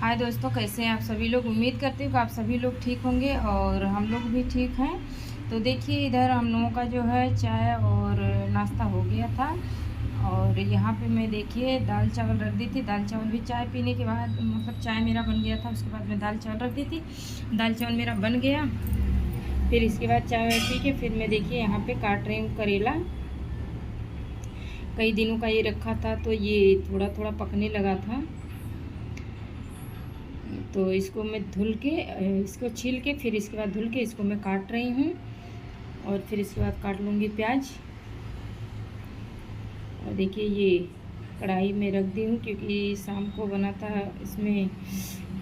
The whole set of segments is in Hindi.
हाय दोस्तों, कैसे हैं आप सभी लोग। उम्मीद करती हूँ कि आप सभी लोग ठीक होंगे और हम लोग भी ठीक हैं। तो देखिए, इधर हम लोगों का जो है चाय और नाश्ता हो गया था। और यहाँ पे मैं देखिए दाल चावल रख दी थी। दाल चावल भी चाय पीने के बाद मतलब चाय मेरा बन गया था, उसके बाद मैं दाल चावल रख दी थी। दाल चावल मेरा बन गया, फिर इसके बाद चाय पी के फिर मैं देखिए यहाँ पे काट रही हूँ करेला। कई दिनों का ये रखा था तो ये थोड़ा थोड़ा पकने लगा था, तो इसको मैं धुल के इसको छील के फिर इसके बाद धुल के इसको मैं काट रही हूँ। और फिर इसके बाद काट लूँगी प्याज। और देखिए ये कढ़ाई में रख दी हूँ क्योंकि शाम को बना था इसमें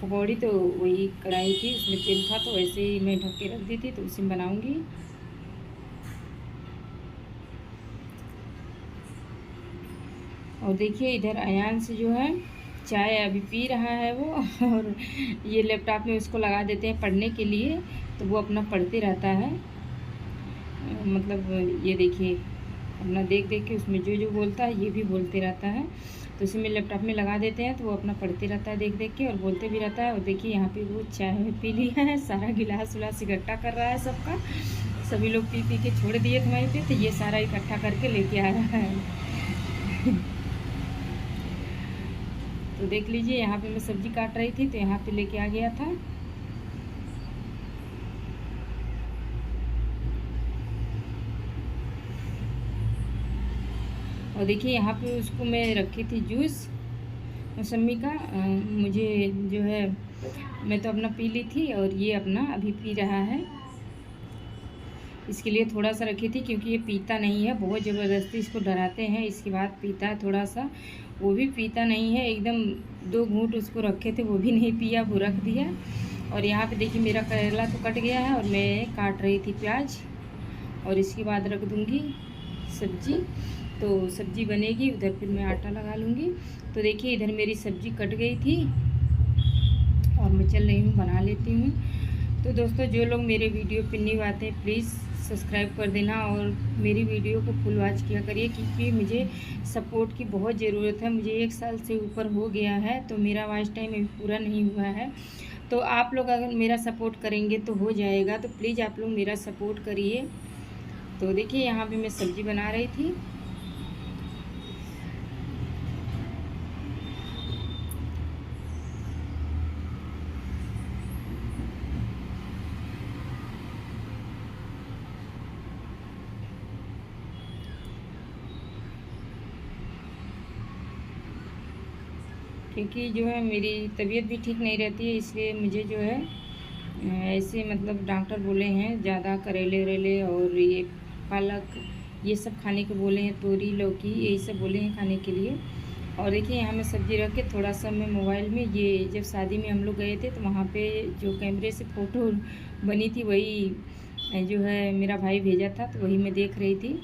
पकौड़ी, तो वही कढ़ाई थी, उसमें तेल था, तो वैसे ही मैं ढक के रख दी थी, तो उसी में बनाऊँगी। और देखिए इधर अयान से जो है चाय अभी पी रहा है वो और ये लैपटॉप में उसको लगा देते हैं पढ़ने के लिए, तो वो अपना पढ़ते रहता है। मतलब ये देखिए अपना देख देख के उसमें जो जो बोलता है ये भी बोलते रहता है, तो इसी में लैपटॉप में लगा देते हैं तो वो अपना पढ़ते रहता है देख देख के और बोलते भी रहता है। और देखिए यहाँ पे वो चाय पी लिया है, सारा गिलास उलास इकट्ठा कर रहा है सबका। सभी लोग पी पी के छोड़ दिए थे वहीं पे, तो ये सारा इकट्ठा करके लेके आ रहा है तो देख लीजिए यहाँ पे मैं सब्ज़ी काट रही थी तो यहाँ पे लेके आ गया था। और देखिए यहाँ पे उसको मैं रखी थी जूस मौसमी का। मुझे जो है मैं तो अपना पी ली थी और ये अपना अभी पी रहा है। इसके लिए थोड़ा सा रखी थी क्योंकि ये पीता नहीं है, बहुत ज़बरदस्ती इसको डराते हैं, इसके बाद पीता है थोड़ा सा। वो भी पीता नहीं है एकदम। 2 घूंट उसको रखे थे वो भी नहीं पिया, वो रख दिया। और यहाँ पे देखिए मेरा करेला तो कट गया है और मैं काट रही थी प्याज। और इसके बाद रख दूँगी सब्ज़ी, तो सब्ज़ी बनेगी, उधर फिर मैं आटा लगा लूँगी। तो देखिए इधर मेरी सब्ज़ी कट गई थी और मैं चल रही हूँ बना लेती हूँ। तो दोस्तों जो लोग मेरे वीडियो पे न्यू आते हैं प्लीज़ सब्सक्राइब कर देना और मेरी वीडियो को फुल वॉच किया करिए, क्योंकि मुझे सपोर्ट की बहुत ज़रूरत है। मुझे 1 साल से ऊपर हो गया है तो मेरा वॉच टाइम अभी पूरा नहीं हुआ है। तो आप लोग अगर मेरा सपोर्ट करेंगे तो हो जाएगा, तो प्लीज़ आप लोग मेरा सपोर्ट करिए। तो देखिए यहाँ पे मैं सब्ज़ी बना रही थी। क्योंकि जो है मेरी तबीयत भी ठीक नहीं रहती है, इसलिए मुझे जो है ऐसे मतलब डॉक्टर बोले हैं ज़्यादा करेले वरेले और ये पालक ये सब खाने को बोले हैं, तोरी लौकी यही सब बोले हैं खाने के लिए। और देखिए यहाँ मैं सब्ज़ी रख के थोड़ा सा मैं मोबाइल में, ये जब शादी में हम लोग गए थे तो वहाँ पे जो कैमरे से फ़ोटो बनी थी वही जो है मेरा भाई भेजा था, तो वही मैं देख रही थी।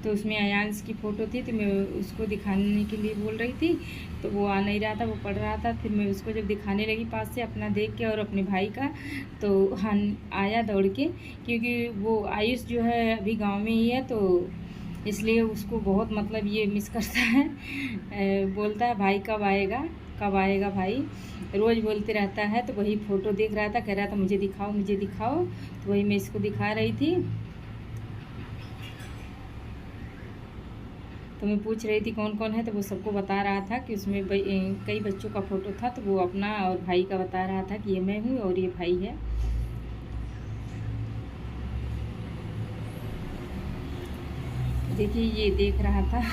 तो उसमें अयांश की फ़ोटो थी तो मैं उसको दिखाने के लिए बोल रही थी, तो वो आ नहीं रहा था, वो पढ़ रहा था। फिर मैं उसको जब दिखाने लगी पास से अपना देख के और अपने भाई का, तो हाँ आया दौड़ के, क्योंकि वो आयुष जो है अभी गांव में ही है, तो इसलिए उसको बहुत मतलब ये मिस करता है। बोलता है भाई कब आएगा, कब आएगा भाई, रोज़ बोलते रहता है। तो वही फ़ोटो देख रहा था, कह रहा था मुझे दिखाओ मुझे दिखाओ, तो वही मैं इसको दिखा रही थी। तो मैं पूछ रही थी कौन कौन है, तो वो सबको बता रहा था कि उसमें कई बच्चों का फ़ोटो था, तो वो अपना और भाई का बता रहा था कि ये मैं हूँ और ये भाई है। देखिए ये देख रहा था।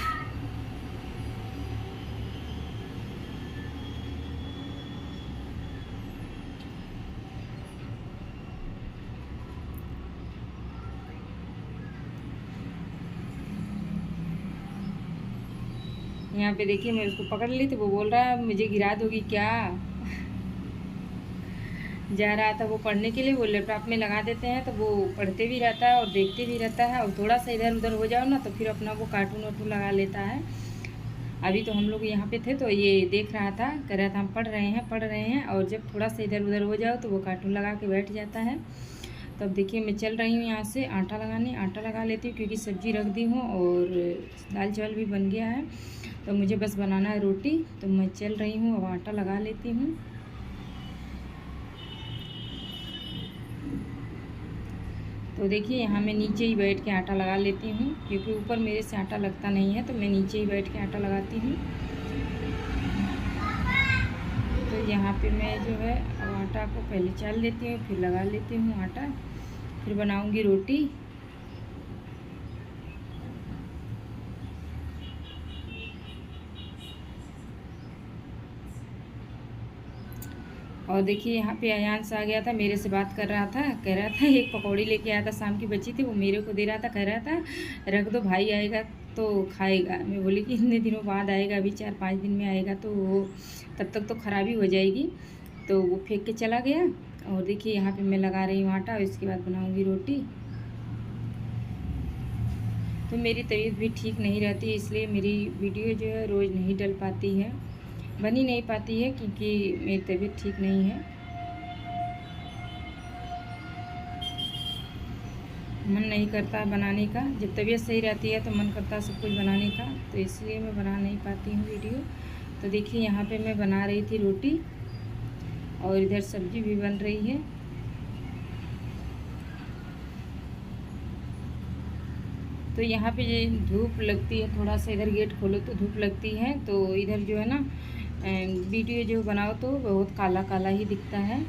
यहाँ पे देखिए मैं उसको पकड़ ली तो वो बोल रहा है मुझे गिरा दोगी क्या। जा रहा था वो पढ़ने के लिए, वो लैपटॉप में लगा देते हैं तो वो पढ़ते भी रहता है और देखते भी रहता है। और थोड़ा सा इधर उधर हो जाओ ना तो फिर अपना वो कार्टून वार्टून लगा लेता है। अभी तो हम लोग यहाँ पे थे तो ये देख रहा था, कह रहा था हम पढ़ रहे हैं, और जब थोड़ा सा इधर उधर हो जाओ तो वो कार्टून लगा के बैठ जाता है। तब देखिए मैं चल रही हूँ यहाँ से आटा लगाने, आटा लगा लेती हूँ क्योंकि सब्ज़ी रख दी हूँ और दाल चावल भी बन गया है। तो मुझे बस बनाना है रोटी। तो मैं चल रही हूँ, अब आटा लगा लेती हूँ। तो देखिए यहाँ मैं नीचे ही बैठ के आटा लगा लेती हूँ, क्योंकि ऊपर मेरे से आटा लगता नहीं है, तो मैं नीचे ही बैठ के आटा लगाती हूँ। तो यहाँ पे मैं जो है अब आटा को पहले चाल लेती हूँ, फिर लगा लेती हूँ आटा, फिर बनाऊँगी रोटी। और देखिए यहाँ पे अयांश आ गया था, मेरे से बात कर रहा था, कह रहा था एक पकौड़ी लेके आया था, शाम की बची थी, वो मेरे को दे रहा था, कह रहा था रख दो, भाई आएगा तो खाएगा। मैं बोली कि इतने दिनों बाद आएगा, अभी 4-5 दिन में आएगा, तो वो तब तक तो ख़राबी हो जाएगी। तो वो फेंक के चला गया। और देखिए यहाँ पे मैं लगा रही हूँ आटा, और इसके बाद बनाऊँगी रोटी। तो मेरी तबीयत भी ठीक नहीं रहती, इसलिए मेरी वीडियो जो है रोज़ नहीं डल पाती है, बनी नहीं पाती है, क्योंकि मेरी तबीयत ठीक नहीं है। मन नहीं करता है बनाने का। जब तबीयत सही रहती है तो मन करता है सब कुछ बनाने का, तो इसलिए मैं बना नहीं पाती हूँ वीडियो। तो देखिए यहाँ पे मैं बना रही थी रोटी, और इधर सब्जी भी बन रही है। तो यहाँ पे ये धूप लगती है, थोड़ा सा इधर गेट खोलो तो धूप लगती है, तो इधर जो है ना वीडियो जो बनाओ तो बहुत काला काला ही दिखता है।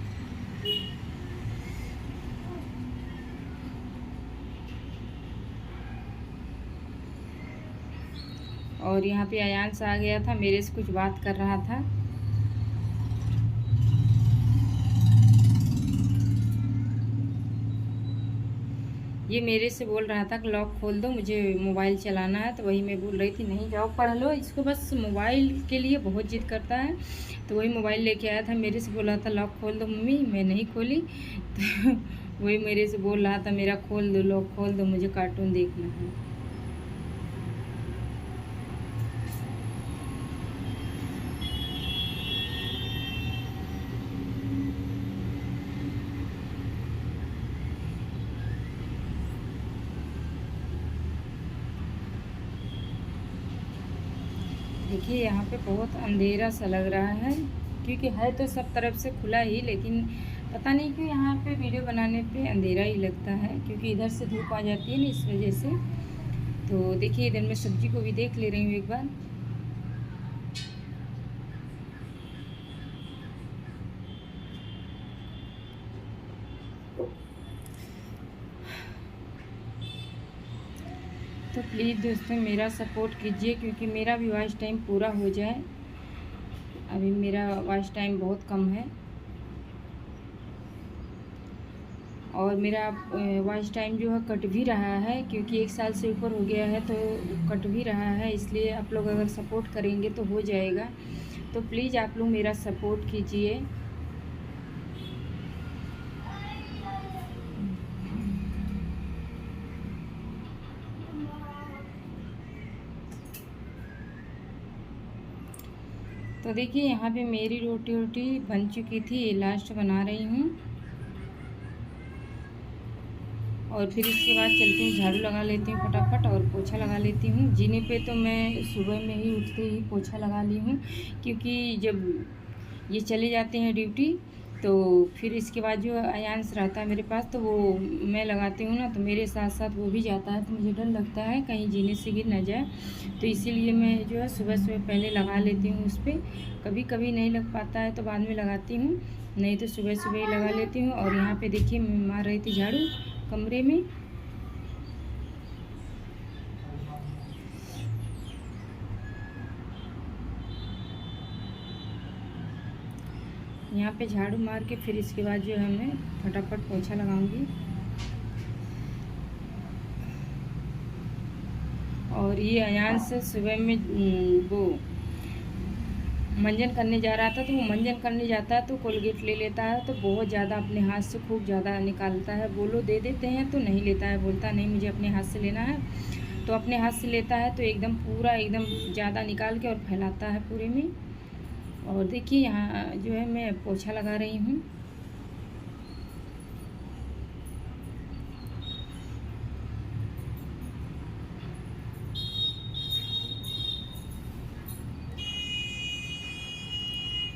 और यहाँ पे अयांश आ गया था, मेरे से कुछ बात कर रहा था। ये मेरे से बोल रहा था कि लॉक खोल दो, मुझे मोबाइल चलाना है। तो वही मैं बोल रही थी नहीं जाओ पढ़ लो, इसको बस मोबाइल के लिए बहुत जिद करता है। तो वही मोबाइल लेके आया था, मेरे से बोल रहा था लॉक खोल दो मम्मी, मैं नहीं खोली। तो वही मेरे से बोल रहा था मेरा खोल दो, लॉक खोल दो, मुझे कार्टून देखना है। देखिए यहाँ पे बहुत अंधेरा सा लग रहा है, क्योंकि है तो सब तरफ से खुला ही, लेकिन पता नहीं क्यों यहाँ पे वीडियो बनाने पे अंधेरा ही लगता है, क्योंकि इधर से धूप आ जाती है ना, इस वजह से। तो देखिए इधर मैं सब्जी को भी देख ले रही हूँ एक बार। तो प्लीज़ दोस्तों मेरा सपोर्ट कीजिए, क्योंकि मेरा भी वॉच टाइम पूरा हो जाए। अभी मेरा वॉच टाइम बहुत कम है, और मेरा वॉच टाइम जो है कट भी रहा है, क्योंकि 1 साल से ऊपर हो गया है, तो कट भी रहा है। इसलिए आप लोग अगर सपोर्ट करेंगे तो हो जाएगा। तो प्लीज़ आप लोग मेरा सपोर्ट कीजिए। तो देखिए यहाँ पे मेरी रोटी बन चुकी थी, ये लास्ट बना रही हूँ। और फिर इसके बाद चलती हूँ, झाड़ू लगा लेती हूँ फटाफट, और पोछा लगा लेती हूँ। जीने पे तो मैं सुबह में ही उठते ही पोछा लगा ली हूँ, क्योंकि जब ये चले जाते हैं ड्यूटी, तो फिर इसके बाद जो अयांश रहता है मेरे पास, तो वो मैं लगाती हूँ ना, तो मेरे साथ साथ वो भी जाता है, तो मुझे डर लगता है कहीं जीने से गिर ना जाए। तो इसीलिए मैं जो है सुबह सुबह पहले लगा लेती हूँ उस पर। कभी कभी नहीं लग पाता है तो बाद में लगाती हूँ, नहीं तो सुबह सुबह ही लगा लेती हूँ। और यहाँ पे देखिए मैं मार रही थी झाड़ू कमरे में। यहाँ पे झाड़ू मार के फिर इसके बाद जो है मैं फटाफट पोछा लगाऊंगी। और ये अयांश से सुबह में वो मंजन करने जा रहा था, तो वो मंजन करने जाता है तो कोलगेट ले लेता है, तो बहुत ज़्यादा अपने हाथ से खूब ज़्यादा निकालता है। बोलो दे देते हैं तो नहीं लेता है, बोलता नहीं मुझे अपने हाथ से लेना है। तो अपने हाथ से लेता है तो एकदम पूरा एकदम ज़्यादा निकाल के और फैलाता है पूरे में। और देखिए यहाँ जो है मैं पोछा लगा रही हूँ।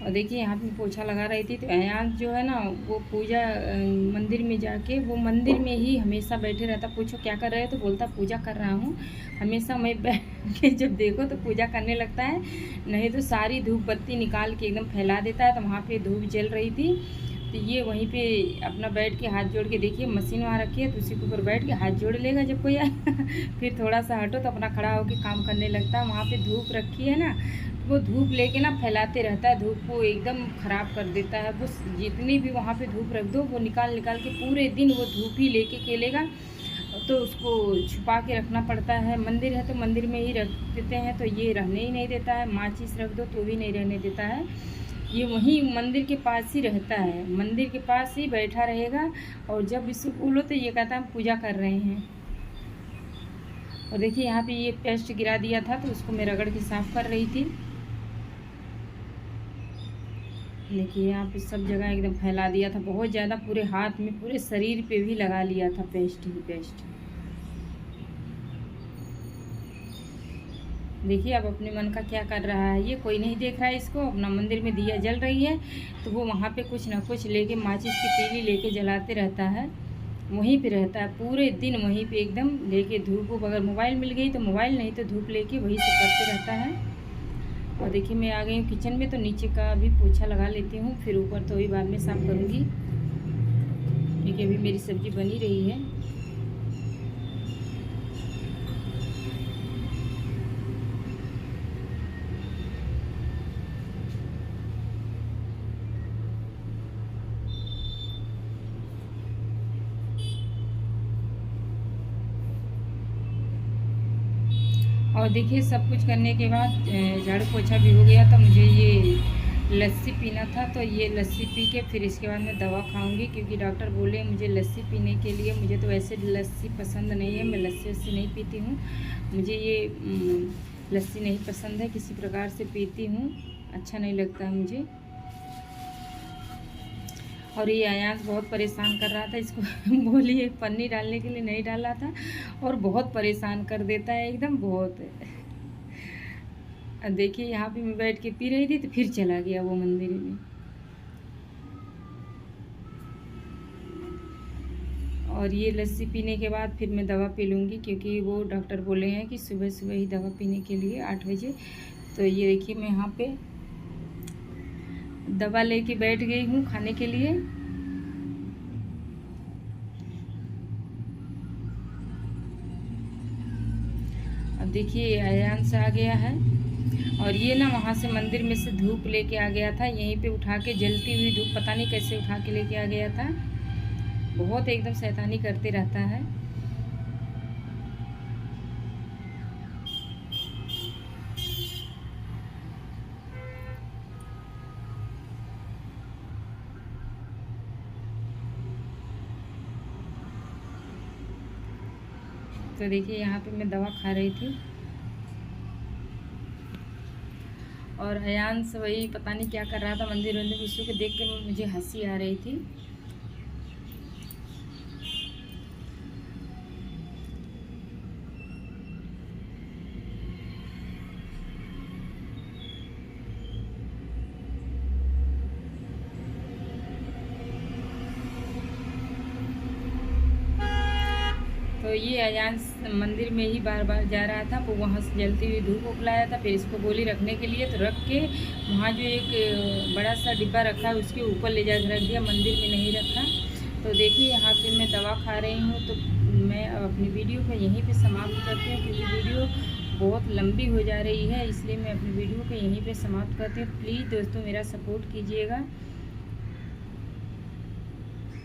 और देखिए यहाँ पे पोछा लगा रही थी, तो अयान जो है ना वो पूजा मंदिर में जाके वो मंदिर में ही हमेशा बैठे रहता। पूछो क्या कर रहे हो, तो बोलता पूजा कर रहा हूँ। हमेशा मैं बैठ के जब देखो तो पूजा करने लगता है, नहीं तो सारी धूप बत्ती निकाल के एकदम फैला देता है। तो वहाँ पे धूप जल रही थी, तो ये वहीं पे अपना बैठ के हाथ जोड़ के, देखिए मशीन वहाँ रखी है तो उसी के ऊपर बैठ के हाथ जोड़ लेगा जब कोई आए फिर थोड़ा सा हटो तो अपना खड़ा होकर काम करने लगता है। वहाँ पे धूप रखी है ना, वो धूप लेके ना फैलाते रहता है, धूप को एकदम ख़राब कर देता है। वो जितनी भी वहाँ पे धूप रख दो वो निकाल निकाल के पूरे दिन वो धूप ही लेके खेलेगा, तो उसको छुपा के रखना पड़ता है। मंदिर है तो मंदिर में ही रख देते हैं, तो ये रहने ही नहीं देता है। माचिस रख दो तो भी नहीं रहने देता है। ये वहीं मंदिर के पास ही रहता है, मंदिर के पास ही बैठा रहेगा। और जब इसको बोलो तो ये कहता है हम पूजा कर रहे हैं। और देखिए यहाँ पे ये पेस्ट गिरा दिया था, तो उसको मैं रगड़ के साफ़ कर रही थी। देखिए यहाँ पे सब जगह एकदम फैला दिया था, बहुत ज़्यादा, पूरे हाथ में पूरे शरीर पे भी लगा लिया था पेस्ट ही पेस्ट। देखिए अब अपने मन का क्या कर रहा है, ये कोई नहीं देख रहा है इसको। अपना मंदिर में दिया जल रही है तो वो वहाँ पे कुछ ना कुछ लेके माचिस की तीली लेके जलाते रहता है, वहीं पे रहता है पूरे दिन वहीं पे एकदम लेके। धूप अगर मोबाइल मिल गई तो मोबाइल, नहीं तो धूप लेके वहीं से करते रहता है। और देखिए मैं आ गई हूँ किचन में, तो नीचे का भी पोछा लगा लेती हूँ, फिर ऊपर तो ही बाद में साफ़ करूँगी क्योंकि अभी मेरी सब्ज़ी बनी रही है। और देखिए सब कुछ करने के बाद झाड़ू पोछा भी हो गया था। मुझे ये लस्सी पीना था, तो ये लस्सी पी के फिर इसके बाद मैं दवा खाऊंगी, क्योंकि डॉक्टर बोले मुझे लस्सी पीने के लिए। मुझे तो वैसे लस्सी पसंद नहीं है, मैं लस्सी वस्सी नहीं पीती हूँ। मुझे ये लस्सी नहीं पसंद है, किसी प्रकार से पीती हूँ, अच्छा नहीं लगता है मुझे। और ये अयांश बहुत परेशान कर रहा था, इसको बोलिए पन्नी डालने के लिए, नहीं डाला था, और बहुत परेशान कर देता है एकदम बहुत। अब देखिए यहाँ पे मैं बैठ के पी रही थी तो फिर चला गया वो मंदिर में। और ये लस्सी पीने के बाद फिर मैं दवा पी लूँगी, क्योंकि वो डॉक्टर बोले हैं कि सुबह सुबह ही दवा पीने के लिए 8 बजे। तो ये देखिए मैं यहाँ पे दवा लेके बैठ गई हूँ खाने के लिए। अब देखिए अयांश आ गया है, और ये ना वहाँ से मंदिर में से धूप लेके आ गया था, यहीं पे उठा के जलती हुई धूप पता नहीं कैसे उठा के लेके आ गया था। बहुत एकदम शैतानी करते रहता है। तो देखिए यहाँ पे मैं दवा खा रही थी, और अयांश वही पता नहीं क्या कर रहा था मंदिर में, उसको को देख के मुझे हंसी आ रही थी। तो ये अयांश मंदिर में ही बार बार जा रहा था, वो वहाँ से जलती हुई धूप को बुलाया था। फिर इसको बोली रखने के लिए, तो रख के वहाँ जो एक बड़ा सा डिब्बा रखा है उसके ऊपर ले जाकर रख दिया, मंदिर में नहीं रखा। तो देखिए यहाँ पे मैं दवा खा रही हूँ। तो मैं अब अपनी वीडियो को यहीं पे समाप्त करती हूँ, क्योंकि वीडियो बहुत लंबी हो जा रही है, इसलिए मैं अपनी वीडियो को यहीं पे समाप्त करती हूँ। प्लीज़ दोस्तों मेरा सपोर्ट कीजिएगा।